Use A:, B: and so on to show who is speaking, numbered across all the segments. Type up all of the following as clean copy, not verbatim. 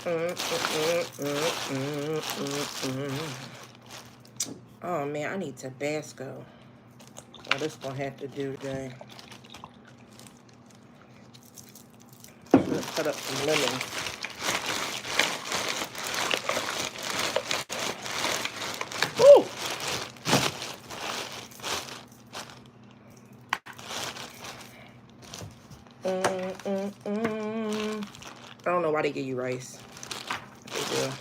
A: Oh man, I need Tabasco. Oh, this gonna have to do today. Let's cut up some lemon. Woo! I don't know why they give you rice. They do.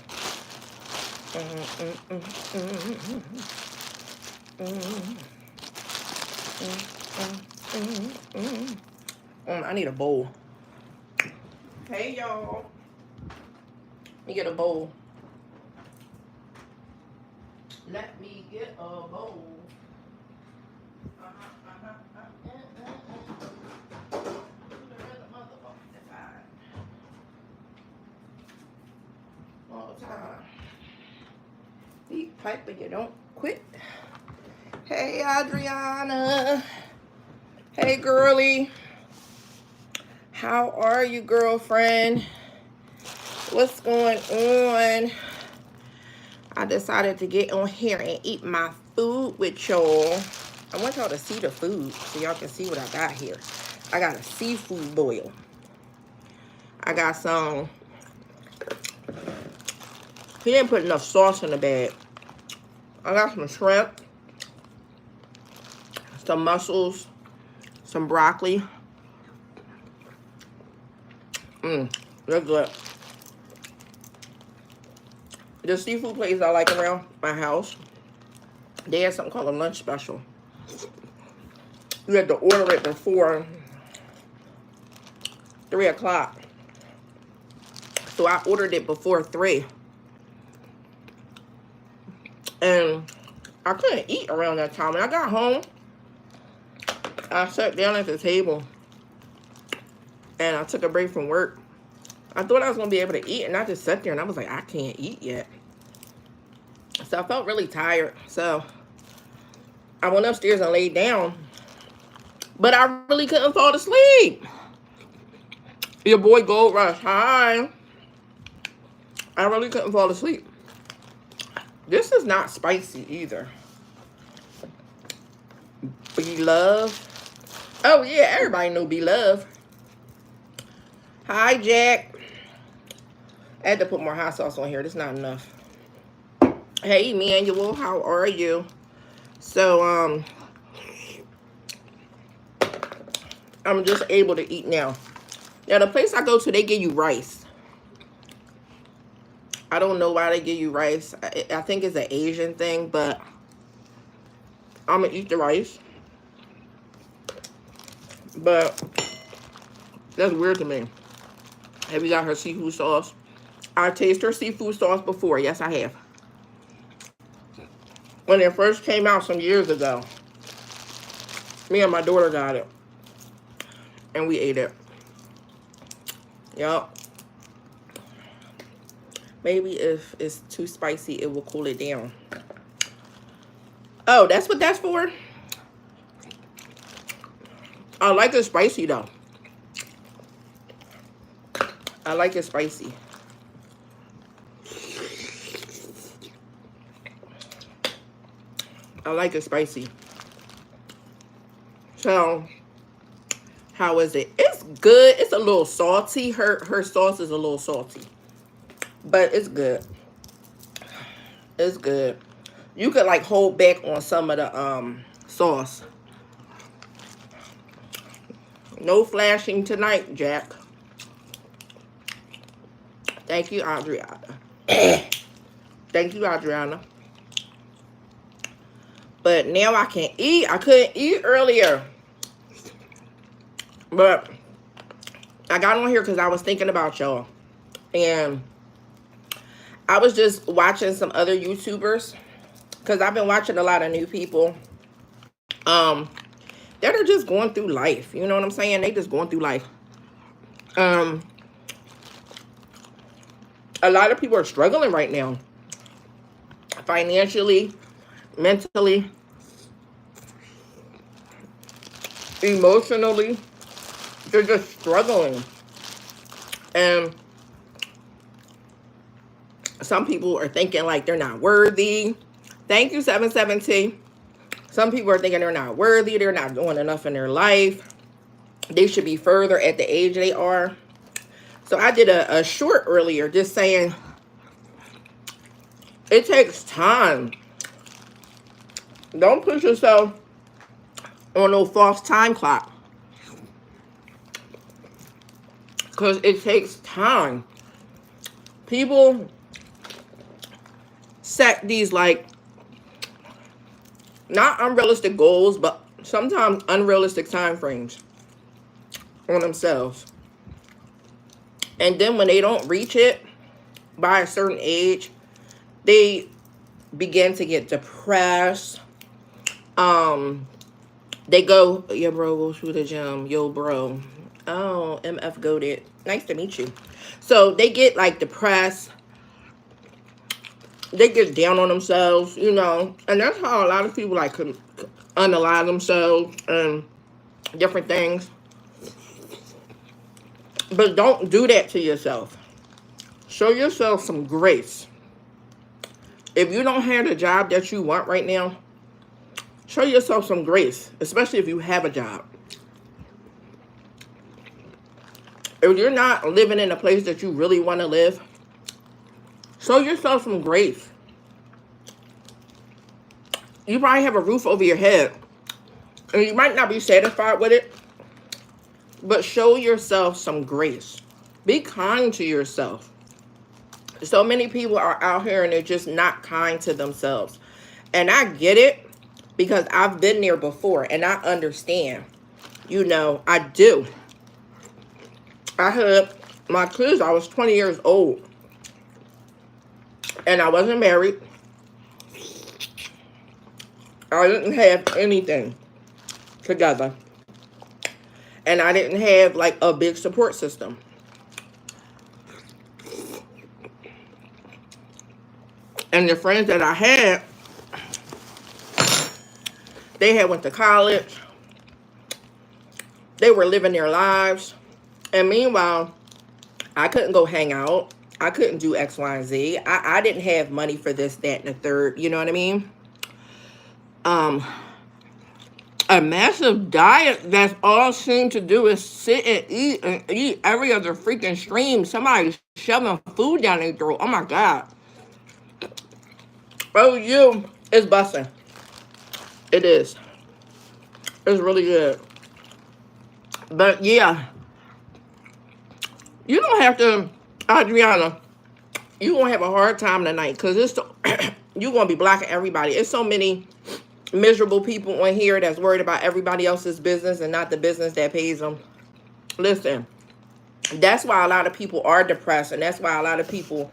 A: I need a bowl. Hey y'all. Let me get a bowl. Let me get a bowl. All the time. Eat pipe, but you don't quit. Hey Adriana. Hey girly. How are you, girlfriend? What's going on? I decided to get on here and eat my food with y'all. I want y'all to see the food so y'all can see what I got here. I got a seafood boil. I got some. He didn't put enough sauce in the bag. I got some shrimp, some mussels, some broccoli. They're good. The seafood place I like around my house, they have something called a lunch special. You have to order it before 3 o'clock. So I ordered it before 3. And I couldn't eat around that time. When I got home, I sat down at the table and I took a break from work. I thought I was going to be able to eat, and I just sat there and I was like, I can't eat yet. So I felt really tired. So I went upstairs and laid down. But I really couldn't fall asleep. Your boy Gold Rush, hi. I really couldn't fall asleep. This is not spicy either. Beloved. Oh yeah, everybody know Beloved. Hi Jack. I had to put more hot sauce on here. That's not enough. Hey Emmanuel, how are you? So I'm just able to eat now. Now the place I go to, they give you rice. I don't know why they give you rice. I think it's an Asian thing, but I'm gonna eat the rice. But that's weird to me. Have you got her seafood sauce? I tasted her seafood sauce before. Yes, I have. When it first came out some years ago, me and my daughter got it. And we ate it. Yup. Maybe if it's too spicy, it will cool it down. Oh, that's what that's for? I like it spicy, though. I like it spicy. I like it spicy. So, how is it? It's good. It's a little salty. Her sauce is a little salty. But it's good. It's good. You could like hold back on some of the sauce. No flashing tonight, Jack. Thank you, Adriana. Thank you, Adriana. But now I can eat. I couldn't eat earlier. But I got on here because I was thinking about y'all. And I was just watching some other YouTubers. Because I've been watching a lot of new people. That are just going through life. You know what I'm saying? They just going through life. A lot of people are struggling right now. Financially, mentally, emotionally. They're just struggling. And Some people are thinking like they're not worthy. Thank you, 77T. Some people are thinking they're not worthy. They're not doing enough in their life. They should be further at the age they are. So I did a short earlier just saying it takes time. Don't put yourself on no false time clock. Because it takes time. People set these like not unrealistic goals, but sometimes unrealistic time frames on themselves. And then when they don't reach it by a certain age, they begin to get depressed. They go, yo, bro, go to the gym. Yo, bro. Oh, MF goated. Nice to meet you. So they get like depressed. They get down on themselves, you know. And that's how a lot of people like can unalive themselves and different things. But don't do that to yourself. Show yourself some grace. If you don't have the job that you want right now, show yourself some grace, especially if you have a job. If you're not living in a place that you really want to live, show yourself some grace. You probably have a roof over your head, and you might not be satisfied with it, but show yourself some grace. Be kind to yourself. So many people are out here and they're just not kind to themselves. And I get it because I've been there before and I understand. You know, I do. I had my kids, I was 20 years old. And I wasn't married. I didn't have anything together. And I didn't have like a big support system. And the friends that I had, they had went to college. They were living their lives. And meanwhile, I couldn't go hang out. I couldn't do X, Y, and Z. I didn't have money for this, that, and the third. You know what I mean? A massive diet that's all seemed to do is sit and eat every other freaking stream. Somebody's shoving food down their throat. Oh my God. Oh, you is busting. It is. It's really good. But yeah, you don't have to, Adriana, you're going to have a hard time tonight because it's you're going to be blocking everybody. It's so many miserable people on here that's worried about everybody else's business and not the business that pays them. Listen, that's why a lot of people are depressed, and that's why a lot of people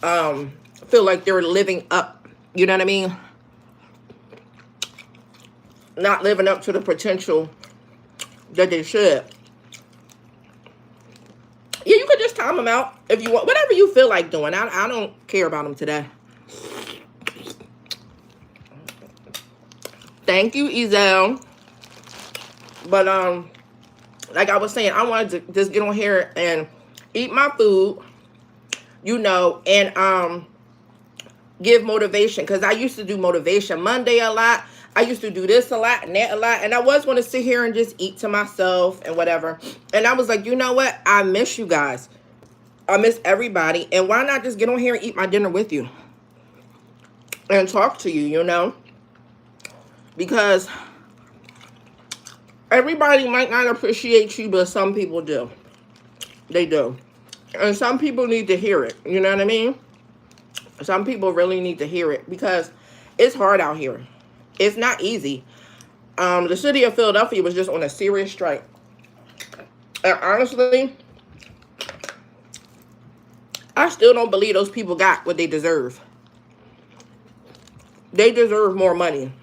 A: feel like they're living up, you know what I mean? Not living up to the potential that they should. Yeah, you could just time them out if you want. Whatever you feel like doing. I don't care about them today. Thank you, Ezel. But, like I was saying, I wanted to just get on here and eat my food, you know, and give motivation. Because I used to do Motivation Monday a lot. I used to do this a lot and that a lot. And I was going to sit here and just eat to myself and whatever. And I was like, you know what? I miss you guys. I miss everybody. And why not just get on here and eat my dinner with you? And talk to you, you know? Because everybody might not appreciate you, but some people do. They do. And some people need to hear it. You know what I mean? Some people really need to hear it because it's hard out here. It's not easy. The city of Philadelphia was just on a serious strike. And honestly, I still don't believe those people got what they deserve. They deserve more money.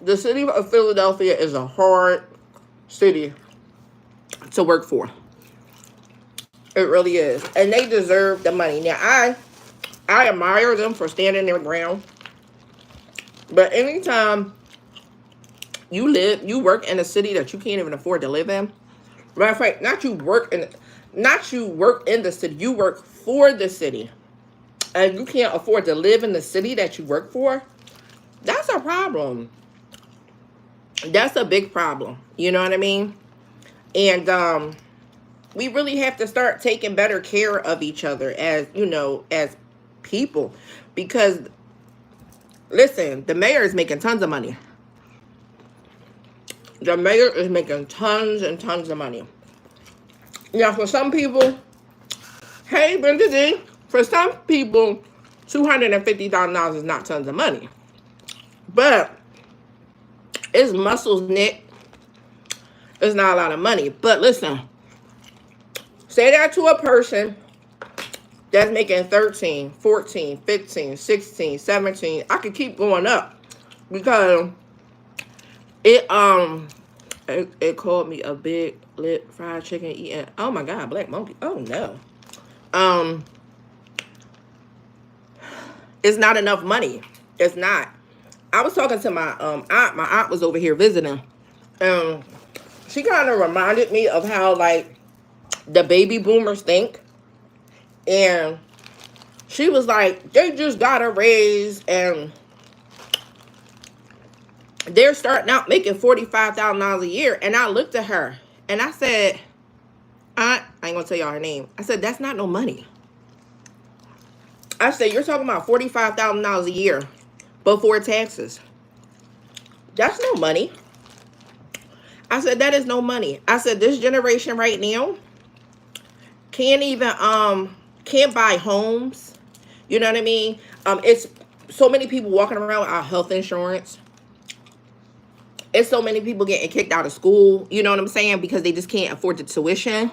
A: The city of Philadelphia is a hard city to work for. It really is. And they deserve the money. Now, I admire them for standing their ground. But anytime you work in a city that you can't even afford to live in, matter of fact, not you work in the city, you work for the city. and you can't afford to live in the city that you work for, that's a problem. That's a big problem. You know what I mean? And we really have to start taking better care of each other as, you know, as people. Because, listen, the mayor is making tons of money. The mayor is making tons and tons of money. Now, for some people, hey, Brenda D, for some people, $250,000 is not tons of money. But it's muscles, Nick. It's not a lot of money. But listen, say that to a person that's making 13, 14, 15, 16, 17. I could keep going up because it called me a big lip fried chicken eating. Oh my God, black monkey. Oh no. It's not enough money. It's not. I was talking to my aunt. My aunt was over here visiting. She kind of reminded me of how like the baby boomers think. And she was like, they just got a raise and they're starting out making $45,000 a year. And I looked at her and I said, Aunt, I ain't gonna tell y'all her name. I said, that's not no money. I said, you're talking about $45,000 a year before taxes. That's no money. I said, that is no money. I said, this generation right now can't even, can't buy homes. You know what I mean? It's so many people walking around without health insurance. It's so many people getting kicked out of school. You know what I'm saying? Because they just can't afford the tuition.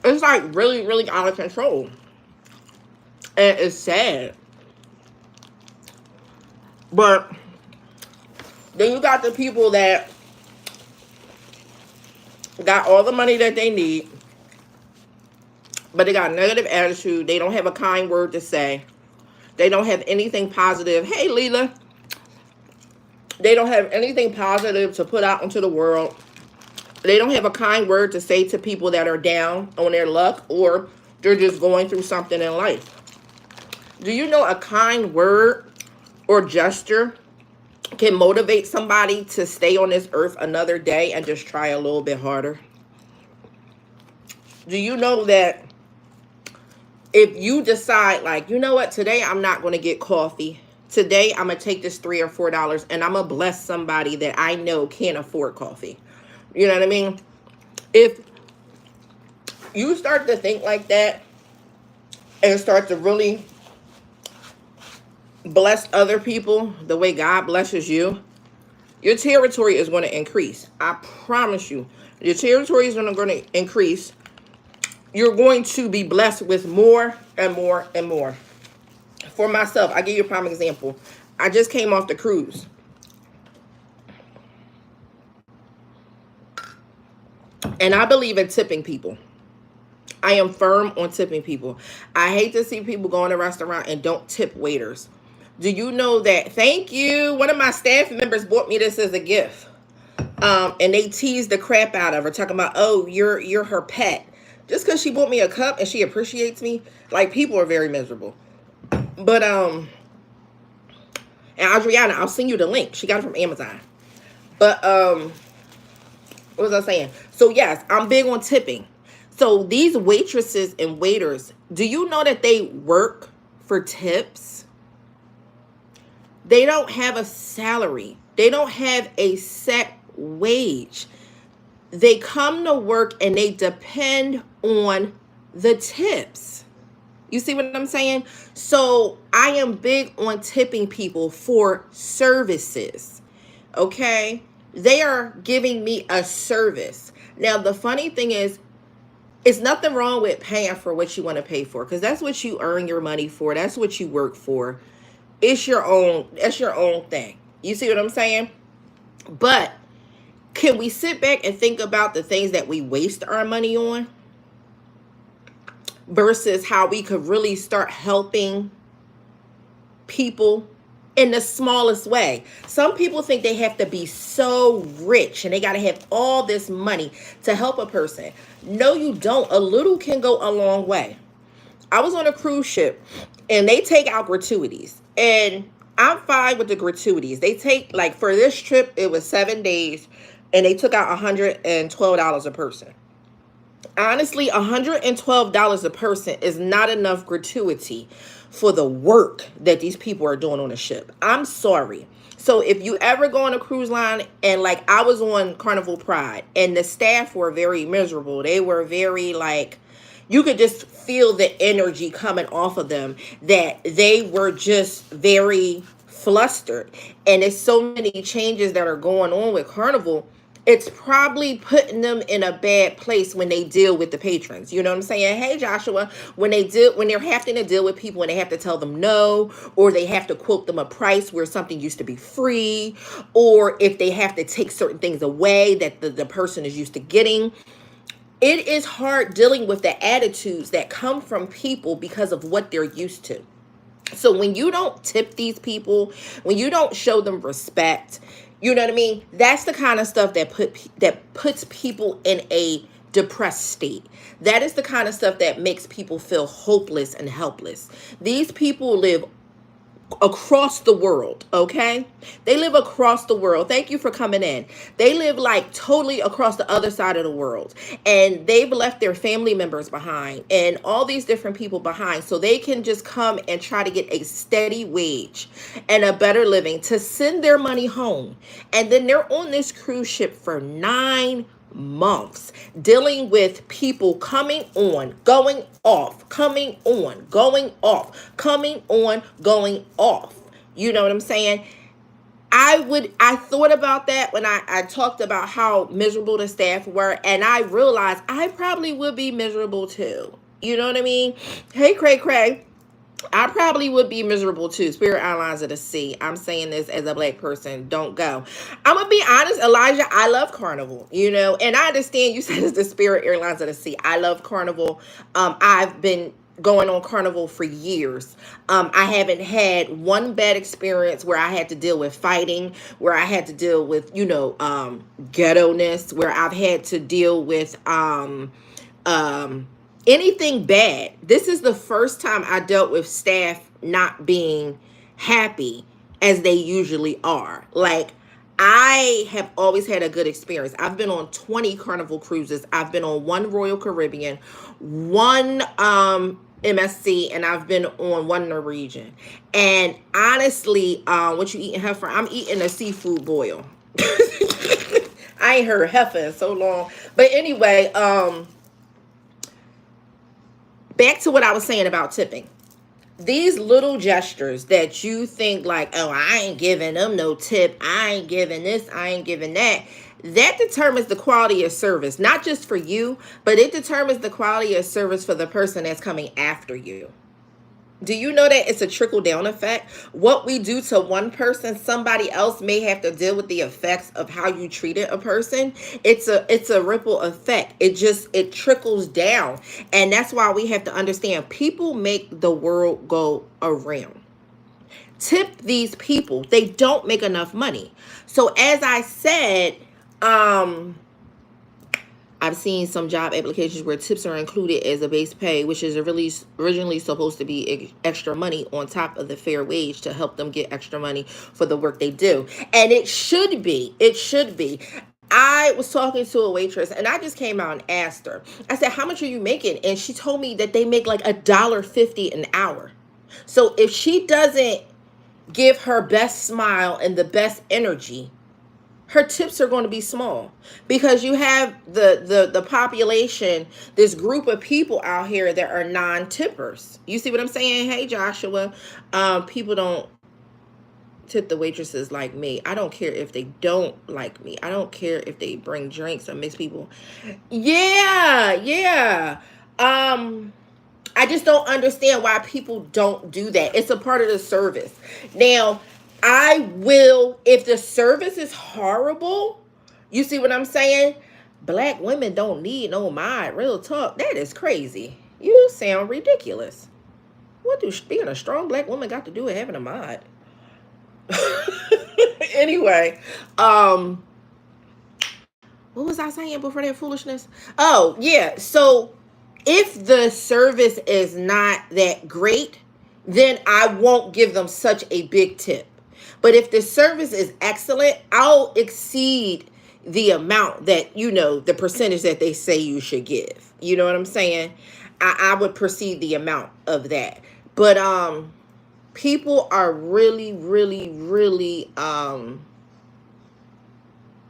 A: It's like really, really out of control. And it's sad. But then you got the people that got all the money that they need, but they got a negative attitude. They don't have a kind word to say. They don't have anything positive. Hey, Leela. They don't have anything positive to put out into the world. They don't have a kind word to say to people that are down on their luck or they're just going through something in life. Do you know a kind word or gesture can motivate somebody to stay on this earth another day and just try a little bit harder? Do you know that if you decide, like, you know what, today I'm not going to get coffee. Today I'm going to take this $3 or $4 and I'm going to bless somebody that I know can't afford coffee. You know what I mean? If you start to think like that and start to really bless other people the way God blesses you, your territory is going to increase. I promise you. Your territory is going to increase. You're going to be blessed with more and more and more. For myself, I'll give you a prime example. I just came off the cruise. And I believe in tipping people. I am firm on tipping people. I hate to see people go in a restaurant and don't tip waiters. Do you know that? Thank you. One of my staff members bought me this as a gift. And they teased the crap out of her, talking about, oh, you're her pet. Just because she bought me a cup and she appreciates me, like, people are very miserable. But, and Adriana, I'll send you the link. She got it from Amazon. But, what was I saying? So, yes, I'm big on tipping. So, these waitresses and waiters, do you know that they work for tips? They don't have a salary. They don't have a set wage. They come to work and they depend on the tips. You see what I'm saying? So I am big on tipping people for services. Okay? They are giving me a service. Now, the funny thing is, it's nothing wrong with paying for what you want to pay for, because that's what you earn your money for. That's what you work for. It's your own, that's your own thing. You see what I'm saying? But can we sit back and think about the things that we waste our money on versus how we could really start helping people in the smallest way? Some people think they have to be so rich and they got to have all this money to help a person. No, you don't. A little can go a long way. I was on a cruise ship and they take out gratuities. And I'm fine with the gratuities. They take, like, for this trip, it was 7 days and they took out $112 a person. Honestly, $112 a person is not enough gratuity for the work that these people are doing on the ship. I'm sorry. So if you ever go on a cruise line, and like I was on Carnival Pride and the staff were very miserable. They were very, like, you could just feel the energy coming off of them, that they were just very flustered. And it's so many changes that are going on with Carnival, it's probably putting them in a bad place when they deal with the patrons. You know what I'm saying? Hey, Joshua, when they're having to deal with people and they have to tell them no, or they have to quote them a price where something used to be free, or if they have to take certain things away that the person is used to getting. It is hard dealing with the attitudes that come from people because of what they're used to. So when you don't tip these people, when you don't show them respect, you know what I mean? That's the kind of stuff that puts people in a depressed state. That is the kind of stuff that makes people feel hopeless and helpless. These people live across the world, okay? They live across the world. Thank you for coming in. They live like totally across the other side of the world, and they've left their family members behind and all these different people behind, so they can just come and try to get a steady wage and a better living to send their money home. And then they're on this cruise ship for 9 months dealing with people coming on, going off, coming on, going off, coming on, going off. You know what I'm saying? I thought about that when I talked about how miserable the staff were, and I realized I probably would be miserable too. You know what I mean? Hey, Cray. I probably would be miserable too. Spirit Airlines of the Sea. I'm saying this as a Black person. Don't go. I'm going to be honest, Elijah, I love Carnival, you know, and I understand you said it's the Spirit Airlines of the Sea. I love Carnival. I've been going on Carnival for years. I haven't had one bad experience where I had to deal with fighting, where I had to deal with, ghetto-ness, where I've had to deal with, anything bad. This is the first time I dealt with staff not being happy as they usually are. Like, I have always had a good experience. I've been on 20 Carnival cruises. I've been on one Royal Caribbean, one MSC, and I've been on one Norwegian. And honestly, what you eating heifer? I'm eating a seafood boil. I ain't heard heifer in so long. But anyway, back to what I was saying about tipping. These little gestures that you think like, oh, I ain't giving them no tip. I ain't giving this. I ain't giving that. That determines the quality of service, not just for you, but it determines the quality of service for the person that's coming after you. Do you know that it's a trickle-down effect? What we do to one person, somebody else may have to deal with the effects of how you treated a person. It's a ripple effect. It trickles down. And that's why we have to understand people make the world go around. Tip these people. They don't make enough money. So as I said, I've seen some job applications where tips are included as a base pay, which is originally supposed to be extra money on top of the fair wage to help them get extra money for the work they do. And it should be. It should be. I was talking to a waitress and I just came out and asked her. I said, how much are you making? And she told me that they make like $1.50 an hour. So if she doesn't give her best smile and the best energy, her tips are going to be small, because you have the population, this group of people out here that are non-tippers. You see what I'm saying? Hey, Joshua, people don't tip the waitresses like me. I don't care if they don't like me. I don't care if they bring drinks or mix people. Yeah. I just don't understand why people don't do that. It's a part of the service. Now, I will, if the service is horrible, you see what I'm saying? Black women don't need no mod. Real talk. That is crazy. You sound ridiculous. What do being a strong Black woman got to do with having a mod? Anyway, what was I saying before that foolishness? Oh, yeah. So If the service is not that great, then I won't give them such a big tip. But if the service is excellent, I'll exceed the amount that, the percentage that they say you should give. You know what I'm saying? I would proceed the amount of that. But people are really, really, really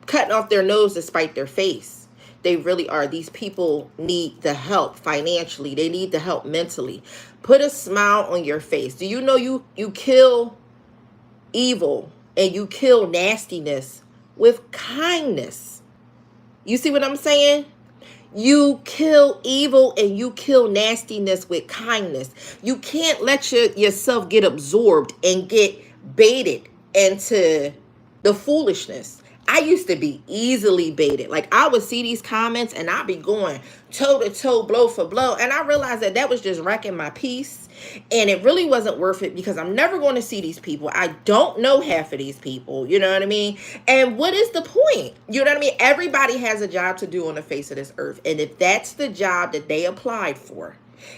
A: cutting off their nose to spite their face. They really are. These people need the help financially. They need the help mentally. Put a smile on your face. Do you know you kill evil and you kill nastiness with kindness? You see what I'm saying? You kill evil and you kill nastiness with kindness. You can't let yourself get absorbed and get baited into the foolishness. I used to be easily baited. Like, I would see these comments and I'd be going toe to toe, blow for blow. And I realized that was just wrecking my peace. And it really wasn't worth it because I'm never going to see these people. I don't know half of these people. You know what I mean? And what is the point? You know what I mean? Everybody has a job to do on the face of this earth. And if that's the job that they applied for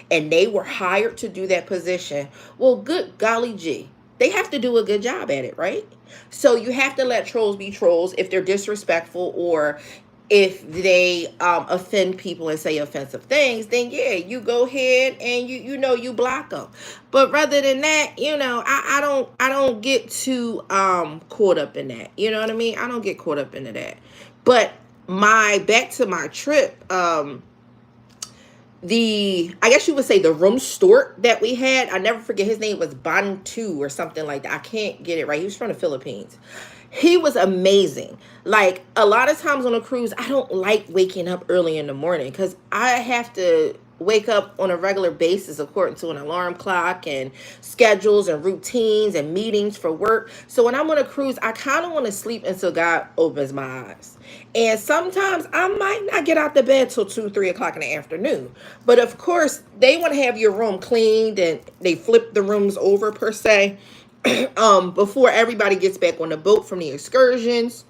A: and they were hired to do that position, well, good golly gee, they have to do a good job at it, right? So you have to let trolls be trolls if they're disrespectful or if they offend people and say offensive things. Then yeah, you go ahead and you block them. But rather than that, I don't get too caught up in that. You know what I mean? I don't get caught up into that. But back to my trip, I guess you would say the room steward that we had, I never forget, his name was Bantu or something like that. I can't get it right. He was from the Philippines. He was amazing. Like, a lot of times on a cruise, I don't like waking up early in the morning because I have to wake up on a regular basis according to an alarm clock and schedules and routines and meetings for work. So when I'm on a cruise, I kind of want to sleep until God opens my eyes. And sometimes I might not get out the bed till 2-3 o'clock in the afternoon. But of course, they want to have your room cleaned and they flip the rooms over per se before everybody gets back on the boat from the excursions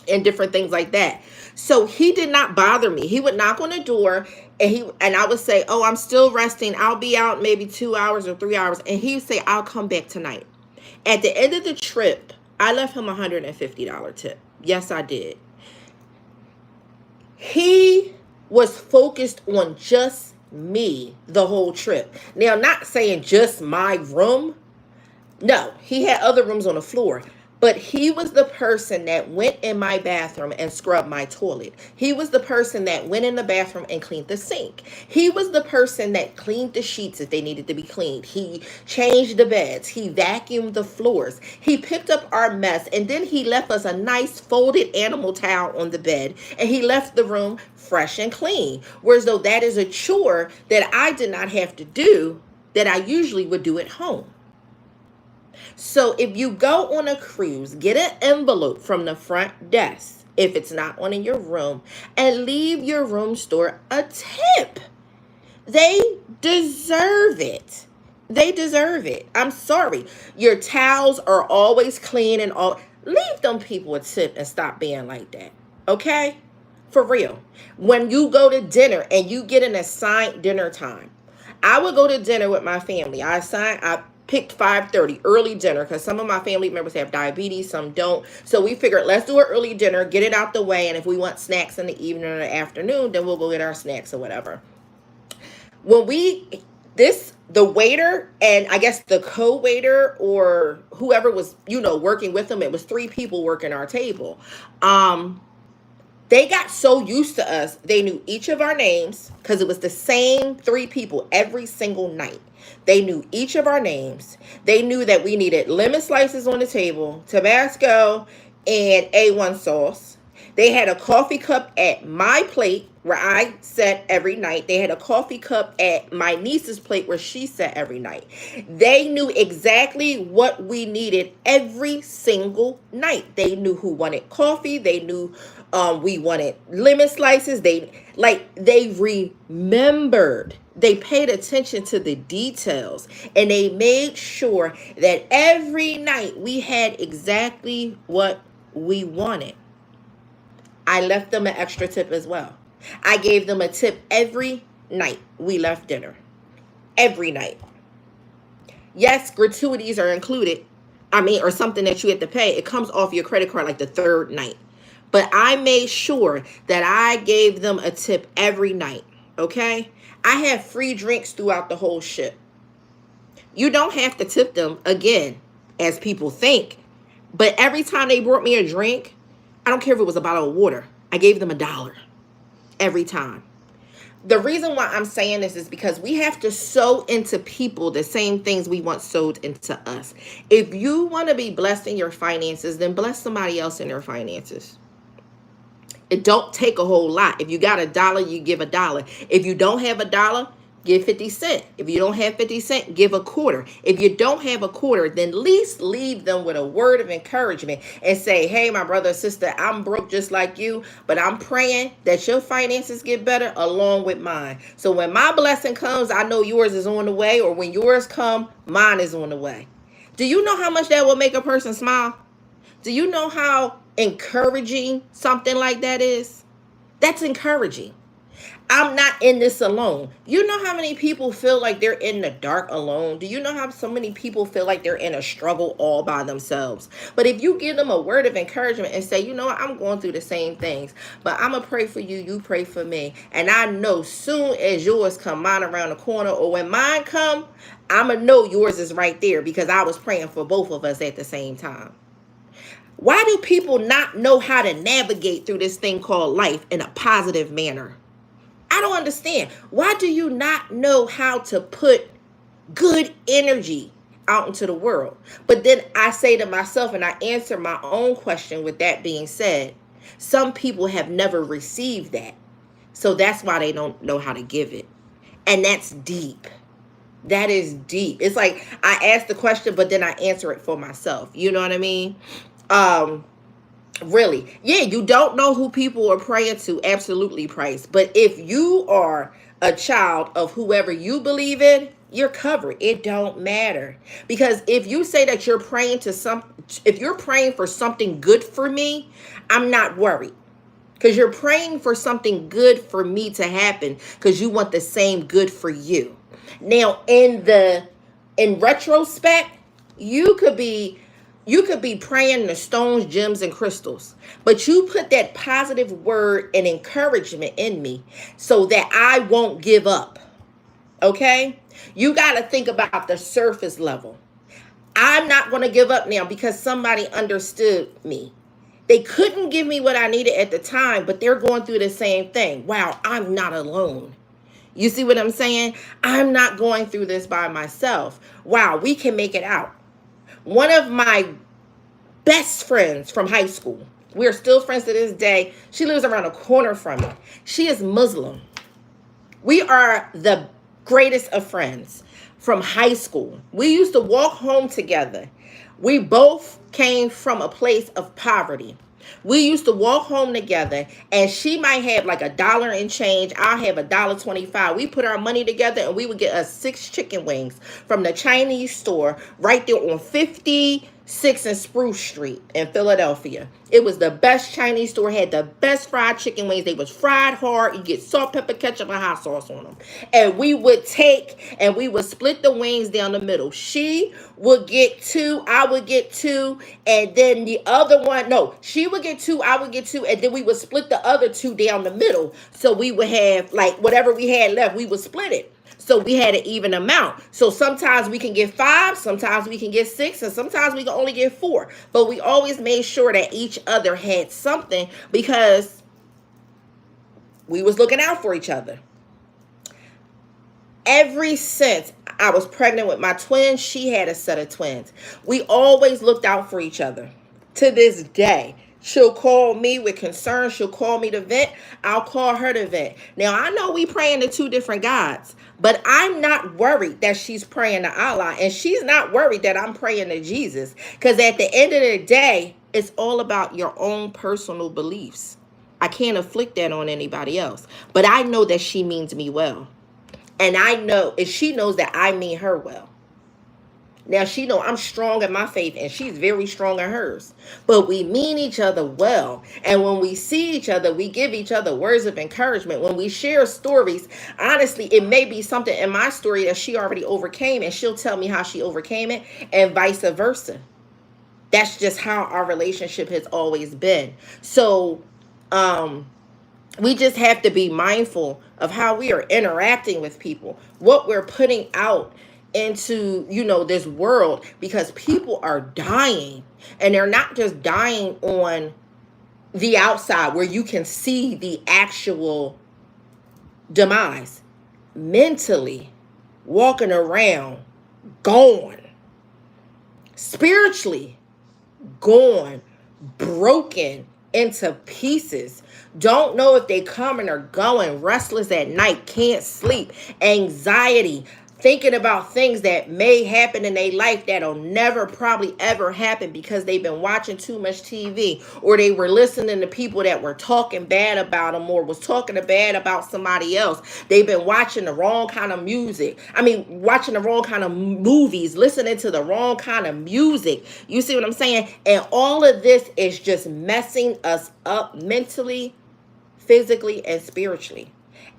A: and different things like that. So he did not bother me. He would knock on the door and I would say, oh, I'm still resting. I'll be out maybe 2 hours or 3 hours. And he would say, I'll come back tonight. At the end of the trip, I left him a $150 tip. Yes, I did. He was focused on just me the whole trip. Now, not saying just my room. No, he had other rooms on the floor. But he was the person that went in my bathroom and scrubbed my toilet. He was the person that went in the bathroom and cleaned the sink. He was the person that cleaned the sheets if they needed to be cleaned. He changed the beds. He vacuumed the floors. He picked up our mess. And then he left us a nice folded animal towel on the bed. And he left the room fresh and clean. Whereas though that is a chore that I did not have to do that I usually would do at home. So if you go on a cruise, get an envelope from the front desk, if it's not one in your room, and leave your room steward a tip. They deserve it. They deserve it. I'm sorry. Your towels are always clean and all. Leave them people a tip and stop being like that. Okay? For real. When you go to dinner and you get an assigned dinner time, I would go to dinner with my family. I picked 5:30 early dinner because some of my family members have diabetes, some don't. So we figured, let's do an early dinner, get it out the way, and if we want snacks in the evening or the afternoon, then we'll go get our snacks or whatever. When the waiter and I guess the co-waiter or whoever was, working with them, it was 3 people working our table. They got so used to us, they knew each of our names because it was the same 3 people every single night. They knew each of our names. They knew that we needed lemon slices on the table, Tabasco, and A1 sauce. They had a coffee cup at my plate where I sat every night. They had a coffee cup at my niece's plate where she sat every night. They knew exactly what we needed every single night. They knew who wanted coffee. They knew we wanted lemon slices. They remembered. They paid attention to the details and they made sure that every night we had exactly what we wanted. I left them an extra tip as well. I gave them a tip every night we left dinner. Every night. Yes, gratuities are included. Or something that you have to pay. It comes off your credit card like the third night. But I made sure that I gave them a tip every night. Okay? I had free drinks throughout the whole ship. You don't have to tip them, again, as people think. But every time they brought me a drink, I don't care if it was a bottle of water, I gave them $1 every time. The reason why I'm saying this is because we have to sow into people the same things we want sowed into us. If you want to be blessed in your finances, then bless somebody else in their finances. It don't take a whole lot. If you got $1, you give $1. If you don't have $1, give 50 cents. If you don't have 50 cents, give a quarter. If you don't have a quarter, then at least leave them with a word of encouragement and say, hey, my brother or sister, I'm broke just like you, but I'm praying that your finances get better along with mine. So when my blessing comes, I know yours is on the way, or when yours come, mine is on the way. Do you know how much that will make a person smile? Do you know how encouraging something like that is? That's encouraging. I'm not in this alone. You know how many people feel like they're in the dark alone? Do you know how so many people feel like they're in a struggle all by themselves? But if you give them a word of encouragement and say, you know what, I'm going through the same things, but I'm going to pray for you, you pray for me. And I know soon as yours come, mine around the corner, or when mine come, I'm going to know yours is right there because I was praying for both of us at the same time. Why do people not know how to navigate through this thing called life in a positive manner? I don't understand. Why do you not know how to put good energy out into the world? But then I say to myself, and I answer my own question with that being said, some people have never received that. So that's why they don't know how to give it. And that's deep. That is deep. It's like I ask the question, but then I answer it for myself. You know what I mean? Really, yeah, you don't know who people are praying to. Absolutely, Price. But if you are a child of whoever you believe in, you're covered. It don't matter. Because if you say that you're praying to if you're praying for something good for me, I'm not worried. Because you're praying for something good for me to happen because you want the same good for you. Now, in retrospect, you could be praying the stones, gems, and crystals. But you put that positive word and encouragement in me so that I won't give up. Okay? You got to think about the surface level. I'm not going to give up now because somebody understood me. They couldn't give me what I needed at the time, but they're going through the same thing. Wow, I'm not alone. You see what I'm saying? I'm not going through this by myself. Wow, we can make it out. One of my best friends from high school, we're still friends to this day. She lives around the corner from me. She is Muslim. We are the greatest of friends from high school. We used to walk home together. We both came from a place of poverty. We used to walk home together, and she might have like $1 in change. I'll have $1.25. We put our money together, and we would get us 6 chicken wings from the Chinese store right there on 56 and Spruce Street in Philadelphia. It was the best Chinese store, had the best fried chicken wings. They was fried hard. You get salt, pepper, ketchup, and hot sauce on them. And we would split the wings down the middle. She would get 2, I would get 2, and then the other one, no, she would get 2, I would get 2, and then we would split the other 2 down the middle. So we would have, like, whatever we had left, we would split it. So we had an even amount. So sometimes we can get 5, sometimes we can get 6, and sometimes we can only get 4. But we always made sure that each other had something because we was looking out for each other. Ever since I was pregnant with my twins, she had a set of twins. We always looked out for each other. To this day, she'll call me with concerns. She'll call me to vent. I'll call her to vent. Now, I know we praying to 2 different gods, but I'm not worried that she's praying to Allah, and she's not worried that I'm praying to Jesus. Because at the end of the day, it's all about your own personal beliefs. I can't inflict that on anybody else. But I know that she means me well. And I know, and she knows that I mean her well. Now she know I'm strong in my faith and she's very strong in hers. But we mean each other well. And when we see each other, we give each other words of encouragement. When we share stories, honestly, it may be something in my story that she already overcame and she'll tell me how she overcame it and vice versa. That's just how our relationship has always been. So, we just have to be mindful of how we are interacting with people, what we're putting out into, this world, because people are dying, and they're not just dying on the outside where you can see the actual demise. Mentally, walking around, gone. Spiritually, gone, broken into pieces. Don't know if they coming or going, restless at night, can't sleep, anxiety, thinking about things that may happen in their life that'll never probably ever happen because they've been watching too much TV, or they were listening to people that were talking bad about them or was talking bad about somebody else. They've been watching the wrong kind of music. Watching the wrong kind of movies, listening to the wrong kind of music. You see what I'm saying? And all of this is just messing us up mentally, physically, and spiritually.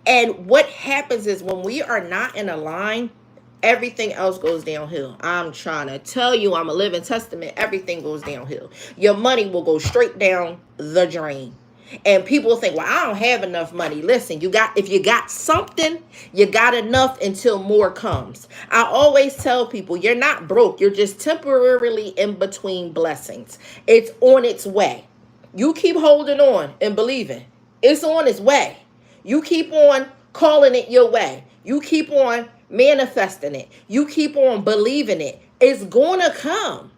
A: And what happens is when we are not in a line, everything else goes downhill. I'm trying to tell you, I'm a living testament. Everything goes downhill. Your money will go straight down the drain. And people think, well, I don't have enough money. Listen, if you got something, you got enough until more comes. I always tell people, you're not broke. You're just temporarily in between blessings. It's on its way. You keep holding on and believing. It's on its way. You keep on calling it your way. You keep on manifesting it. You keep on believing it. It's going to come.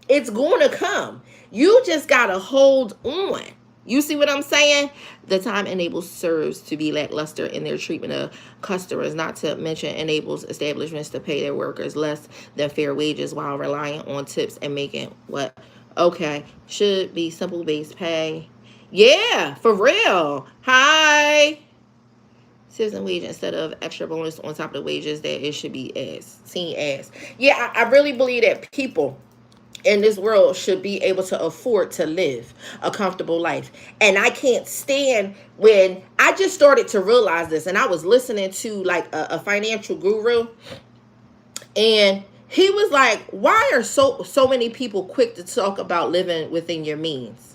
A: It's going to come. You just got to hold on. You see what I'm saying? The time enables serves to be lackluster in their treatment of customers, not to mention enables establishments to pay their workers less than fair wages while relying on tips and making what? Okay, should be simple base pay. Yeah, for real. Hi. Citizen wage instead of extra bonus on top of the wages that it should be seen as. Yeah, I really believe that people in this world should be able to afford to live a comfortable life. And I can't stand when I just started to realize this, and I was listening to like a financial guru, and he was like, why are so many people quick to talk about living within your means?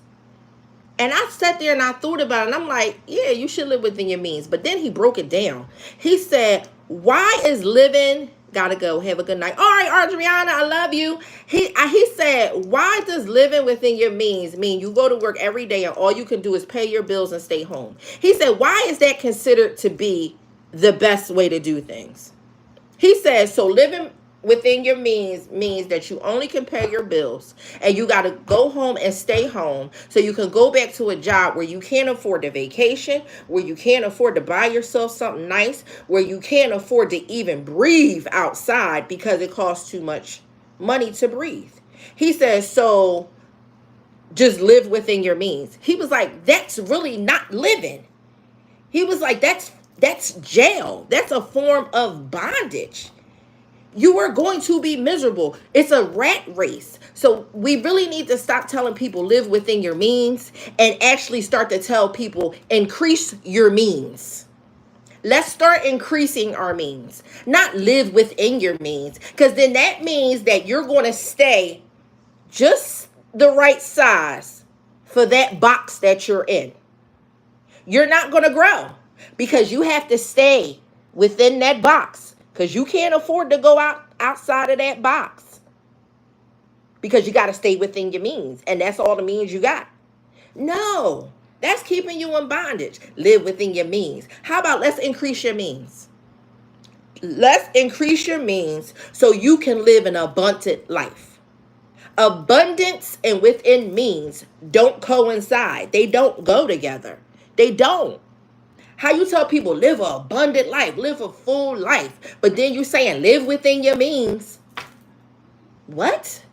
A: And I sat there and I thought about it, and I'm like, yeah, you should live within your means. But then he broke it down. He said, why is living, gotta go, have a good night. All right, Adriana, I love you. He said, why does living within your means mean you go to work every day and all you can do is pay your bills and stay home? He said, why is that considered to be the best way to do things? He says, so living within your means that you only can pay your bills, and you got to go home and stay home so you can go back to a job where you can't afford a vacation, where you can't afford to buy yourself something nice, where you can't afford to even breathe outside because it costs too much money to breathe. He says, so just live within your means. He was like, that's really not living. He was like, that's jail. That's a form of bondage. You are going to be miserable. It's a rat race. So we really need to stop telling people live within your means and actually start to tell people increase your means. Let's start increasing our means, not live within your means, because then that means that you're going to stay just the right size for that box that you're in. You're not going to grow because you have to stay within that box. Because you can't afford to go outside of that box. Because you got to stay within your means. And that's all the means you got. No. That's keeping you in bondage. Live within your means. How about let's increase your means? Let's increase your means so you can live an abundant life. Abundance and within means don't coincide. They don't go together. They don't. How you tell people live an abundant life, live a full life, but then you saying live within your means. What?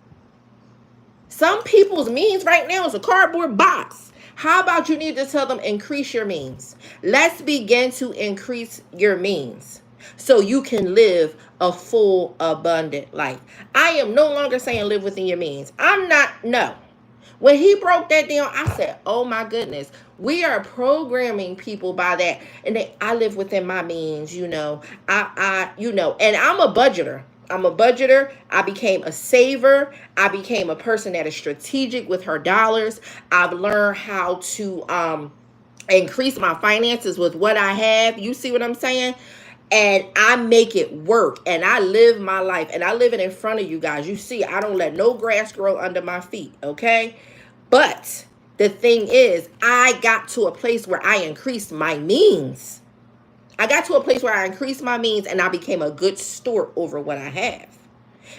A: Some people's means right now is a cardboard box. How about you need to tell them increase your means? Let's begin to increase your means so you can live a full, abundant life. I am no longer saying live within your means. I'm not, no. When he broke that down, I said, oh my goodness, we are programming people by that. And I live within my means, and I'm a budgeter. I became a saver. I became a person that is strategic with her dollars. I've learned how to increase my finances with what I have. You see what I'm saying? And I make it work, and I live my life, and I live it in front of you guys. You see, I don't let no grass grow under my feet, okay? But the thing is, I got to a place where I increased my means. And I became a good steward over what I have.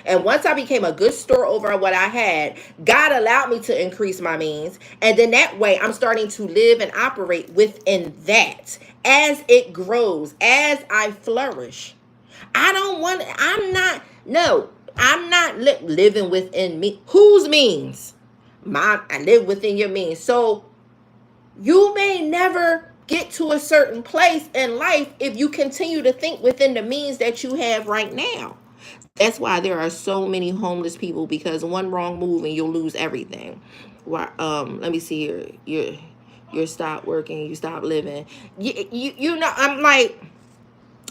A: And once I became a good store over what I had, God allowed me to increase my means. And then that way, I'm starting to live and operate within that. As it grows, as I flourish. I'm not living within me. Whose means? I live within your means. So you may never get to a certain place in life if you continue to think within the means that you have right now. That's why there are so many homeless people, because one wrong move and you'll lose everything. Why? Let me see here. You stop working, you stop living. I'm like,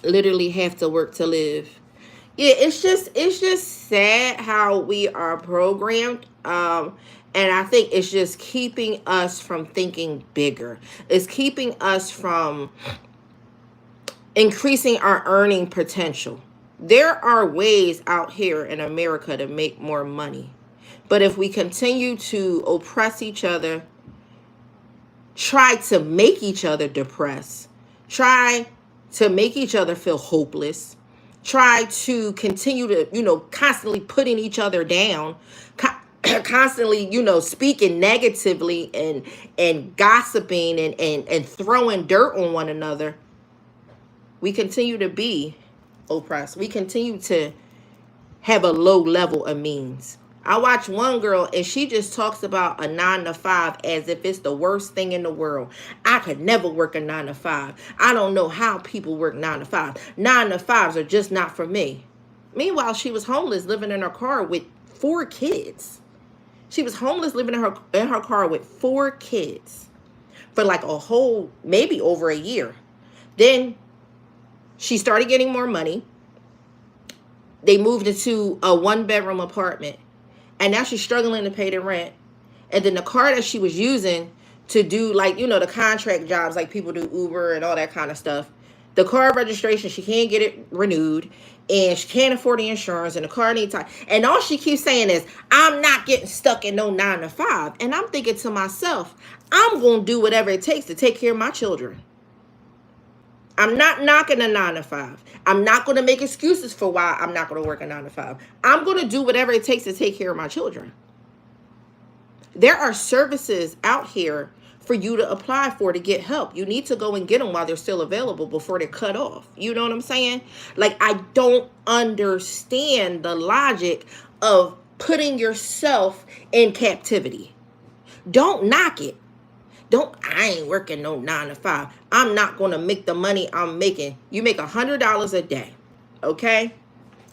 A: literally have to work to live. Yeah, it's just sad how we are programmed. And I think it's just keeping us from thinking bigger. It's keeping us from increasing our earning potential. There are ways out here in America to make more money. But if we continue to oppress each other, try to make each other depressed, try to make each other feel hopeless, try to continue to, constantly putting each other down, constantly, speaking negatively and gossiping and throwing dirt on one another, we continue to be oppressed. We continue to have a low level of means. I watch one girl and she just talks about a 9 to 5 as if it's the worst thing in the world. I could never work a 9 to 5. I don't know how people work 9 to 5. 9 to 5s are just not for me. Meanwhile, she was homeless, living in her car with 4 kids. She was homeless, living in her car with 4 kids for like a whole, maybe over a year. Then she started getting more money. They moved into a 1-bedroom apartment. And now she's struggling to pay the rent. And then the car that she was using to do, like, the contract jobs, like people do Uber and all that kind of stuff. The car registration, she can't get it renewed. And she can't afford the insurance. And the car needs time. And all she keeps saying is, I'm not getting stuck in no 9 to 5. And I'm thinking to myself, I'm going to do whatever it takes to take care of my children. I'm not knocking a 9 to 5. I'm not going to make excuses for why I'm not going to work a 9 to 5. I'm going to do whatever it takes to take care of my children. There are services out here for you to apply for to get help. You need to go and get them while they're still available before they're cut off. You know what I'm saying? Like, I don't understand the logic of putting yourself in captivity. Don't knock it. I ain't working no 9 to 5. I'm not going to make the money I'm making. You make $100 a day, okay?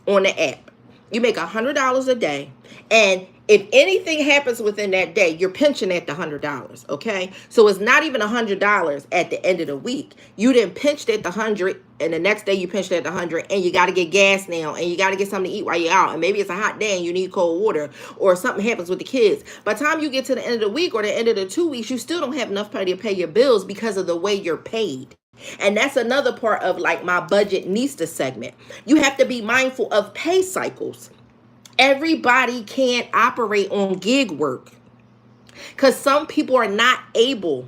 A: On the app. You make $100 a day. And if anything happens within that day, you're pinching at the $100, okay? So it's not even $100 at the end of the week. You didn't pinch at the 100, and the next day you pinched at the 100, and you got to get gas now, and you got to get something to eat while you're out, and maybe it's a hot day and you need cold water, or something happens with the kids. By the time you get to the end of the week or the end of the 2 weeks, you still don't have enough money to pay your bills because of the way you're paid. And that's another part of like my budget Nista segment. You have to be mindful of pay cycles. Everybody can't operate on gig work because some people are not able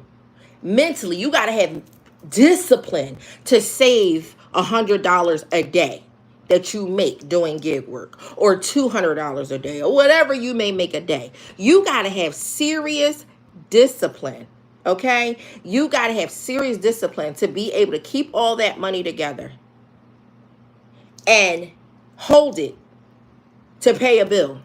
A: mentally. You got to have discipline to save $100 a day that you make doing gig work, or $200 a day, or whatever you may make a day. You got to have serious discipline. Okay? You got to have serious discipline to be able to keep all that money together and hold it to pay a bill,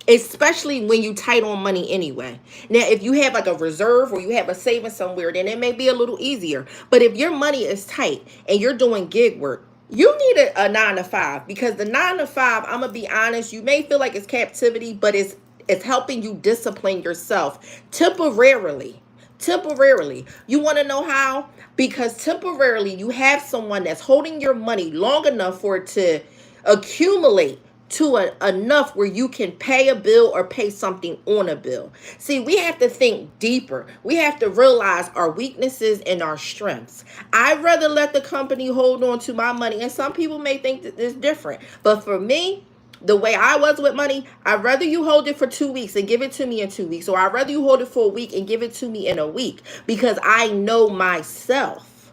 A: especially when you tight on money anyway. Now, if you have like a reserve or you have a savings somewhere, then it may be a little easier. But if your money is tight and you're doing gig work, You need a 9 to 5, because the 9 to 5, I'm gonna be honest, you may feel like it's captivity, but it's helping you discipline yourself temporarily. Temporarily. You want to know how? Because temporarily you have someone that's holding your money long enough for it to accumulate to enough where you can pay a bill or pay something on a bill. See, we have to think deeper. We have to realize our weaknesses and our strengths. I'd rather let the company hold on to my money, and some people may think that it's different, but for me, the way I was with money, I'd rather you hold it for 2 weeks and give it to me in 2 weeks, or I'd rather you hold it for a week and give it to me in a week, because I know myself.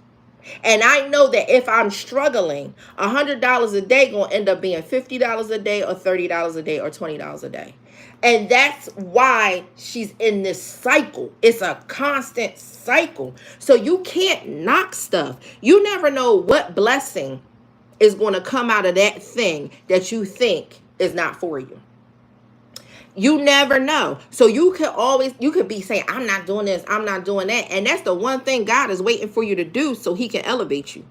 A: And I know that if I'm struggling, $100 a day gonna end up being $50 a day, or $30 a day, or $20 a day. And that's why she's in this cycle. It's a constant cycle. So you can't knock stuff. You never know what blessing is going to come out of that thing that you think is not for you. You never know. So you could be saying, I'm not doing this, I'm not doing that. And that's the one thing God is waiting for you to do so he can elevate you.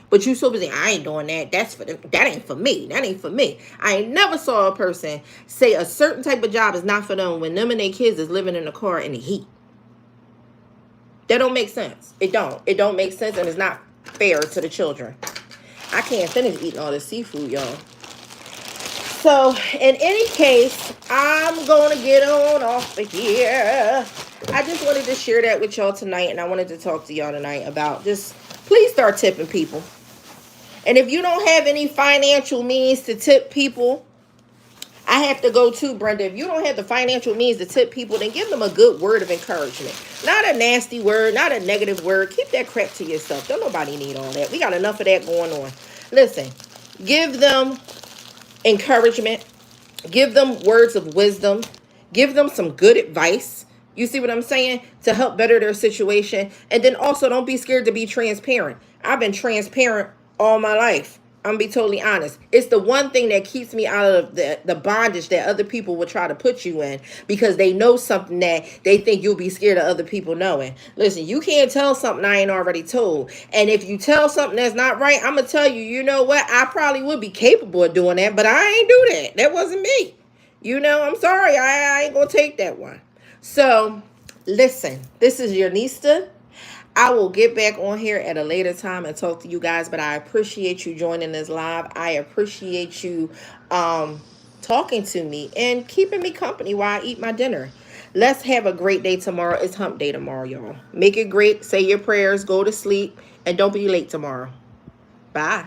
A: But you so busy, I ain't doing that. That ain't for me. That ain't for me. I ain't never saw a person say a certain type of job is not for them when them and their kids is living in a car in the heat. That don't make sense. It don't make sense, and it's not fair to the children. I can't finish eating all this seafood, y'all. So, in any case, I'm going to get on off of here. I just wanted to share that with y'all tonight, and I wanted to talk to y'all tonight about just, please start tipping people. And if you don't have any financial means to tip people, I have to go too, Brenda. If you don't have the financial means to tip people, then give them a good word of encouragement. Not a nasty word, not a negative word. Keep that crap to yourself. Don't nobody need all that. We got enough of that going on. Listen, give them encouragement. Give them words of wisdom. Give them some good advice. You see what I'm saying? To help better their situation. And then also, don't be scared to be transparent. I've been transparent all my life. I'm gonna be totally honest. It's the one thing that keeps me out of the bondage that other people will try to put you in, because they know something that they think you'll be scared of other people knowing. Listen, you can't tell something I ain't already told. And if you tell something that's not right, I'm gonna tell you, you know what? I probably would be capable of doing that, but I ain't do that. That wasn't me. You know, I'm sorry. I ain't gonna take that one. So, listen, this is your Nista. I will get back on here at a later time and talk to you guys, but I appreciate you joining this live. I appreciate you talking to me and keeping me company while I eat my dinner. Let's have a great day tomorrow. It's hump day tomorrow, y'all. Make it great. Say your prayers. Go to sleep. And don't be late tomorrow. Bye.